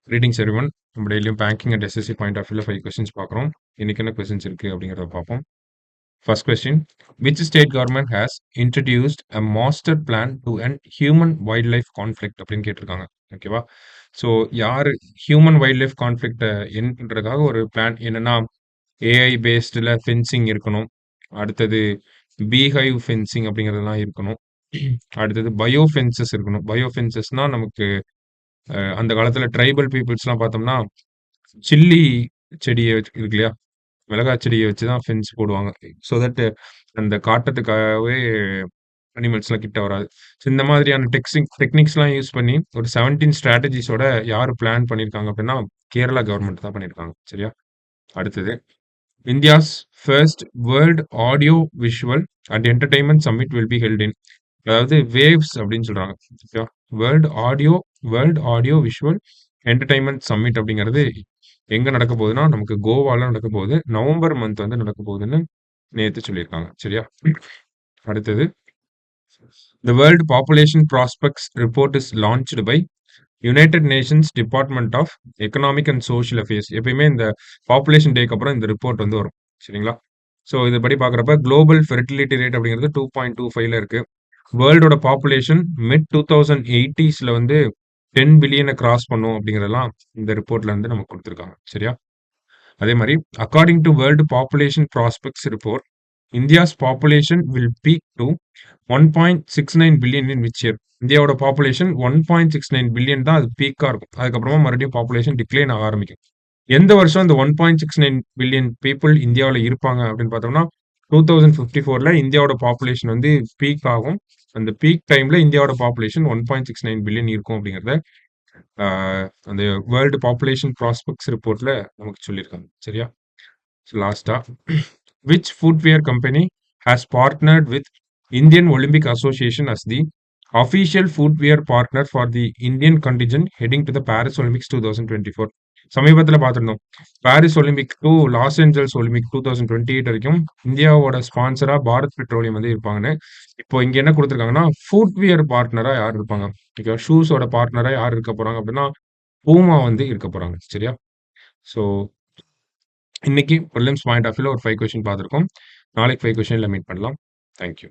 Greetings everyone. நம்ம டெய்லியும் banking and SSC point of வியூல 5 கொஸ்டின்ஸ் பார்க்குறோம். இன்னைக்கு என்ன கொஸ்டின்ஸ் இருக்கு அப்படிங்கிறத பார்ப்போம். First question, which state government has introduced a master plan to end human wild life conflict அப்படின்னு கேட்டிருக்காங்க. ஓகேவா? ஸோ யார் ஹியூமன் வைல்ட் லைஃப் கான்ஃப்ளிக்டை என் பண்றதுக்காக ஒரு பிளான் என்னன்னா ஏஐ பேஸ்டில் ஃபென்சிங் இருக்கணும். அடுத்தது பீஹைவ் ஃபென்சிங் அப்படிங்கிறதெல்லாம் இருக்கணும். அடுத்தது பயோ ஃபென்சஸ் இருக்கணும். பயோ ஃபென்சஸ்னா நமக்கு அந்த காலத்துல ட்ரைபல் பீப்புள்ஸ்லாம் பார்த்தோம்னா சில்லி செடியை இருக்கு இல்லையா, மிளகாய் செடியை வச்சு தான் ஃபென்ஸ் போடுவாங்க. ஸோ தட் அந்த காட்டத்துக்காகவே அனிமல்ஸ்லாம் கிட்ட வராது. ஸோ இந்த மாதிரியான டெக்னிக்ஸ்லாம் யூஸ் பண்ணி ஒரு 17 ஸ்ட்ராட்டஜிஸோட யார் பிளான் பண்ணியிருக்காங்க அப்படின்னா கேரளா கவர்மெண்ட் தான் பண்ணியிருக்காங்க. சரியா? அடுத்தது, India's first world audio visual and entertainment summit will be held in, அதாவது வேவ்ஸ் அப்படின்னு சொல்றாங்க. ஓகேவா? World audio visual entertainment summit அப்படிங்கிறது எங்க நடக்க போகுதுன்னா நமக்கு கோவால நடக்க போகுது. நவம்பர் மந்த் வந்து நடக்க போகுதுன்னு நேத்து சொல்லியிருக்காங்க. சரியா? அடுத்தது, the world population prospects report is launched by United Nations department of economic and social affairs. எப்பயுமே இந்த பாப்புலேஷன் டேக்கு அப்புறம் இந்த ரிப்போர்ட் வந்து வரும். சரிங்களா? ஸோ இதுபடி பார்க்குறப்ப குளோபல் ஃபெர்டிலிட்டி ரேட் அப்படிங்கிறது 2.25ல இருக்கு. வேர்ல்டோட பாப்புலேஷன் மிட் 2080ஸ்ல வந்து 10 பில்லியனை கிராஸ் பண்ணும் அப்படிங்கிறதெல்லாம் இந்த ரிப்போர்ட்ல இருந்து நமக்கு கொடுத்துருக்காங்க. சரியா? அதே மாதிரி according to world population prospects report, India's population will peak to 1.69 billion in which year. இந்தியாவோட பாப்புலேஷன் 1.69 பில்லியன் தான் அது பீக்கா இருக்கும். அதுக்கப்புறமா மறுபடியும் பாப்புலேஷன் டிக்ளைன் ஆக ஆரம்பிக்கும். எந்த வருஷம் இந்த 1.69 பில்லியன் பீப்புள் இந்தியாவில் இருப்பாங்க அப்படின்னு பார்த்தோம்னா 2054ல இந்தியாவோட பாப்புலேஷன் வந்து பீக் ஆகும். அந்த பீக் டைம்ல இந்தியாவோட பாப்புலேஷன் 1.69 பில்லியன் இருக்கும் அப்படிங்கிறத அந்த வேர்ல்டு பாப்புலேஷன் ப்ராஸ்பெக்ட்ஸ் ரிப்போர்ட்ல நமக்கு சொல்லியிருக்காங்க. சரியா? லாஸ்டா, which footwear company has partnered with Indian Olympic association as the official footwear partner for the Indian contingent heading to the Paris Olympics 2024. சமீபத்தில் பார்த்துருந்தோம். Paris Olympic to Los Angeles Olympic 2028 வரைக்கும் இந்தியாவோட ஸ்பான்சரா Bharat petroleum வந்து இருப்பாங்கன்னு. இப்போ இங்க என்ன கொடுத்துருக்காங்கன்னா ஃபுட்வியர் பார்ட்னரா யார் இருப்பாங்க, ஓகே, ஷூஸோட பார்ட்னரா யார் இருக்க போறாங்க அப்படின்னா பூமா வந்து இருக்க போறாங்க. சரியா? ஸோ இன்னைக்கு ப்ரிலிம்ஸ் பாயிண்ட் ஆஃப் வியூல ஒரு 5 கொஸ்டின் பார்த்துருக்கோம். நாளைக்கு 5 கொஸ்டின்ல மீட் பண்ணலாம். தேங்க்யூ.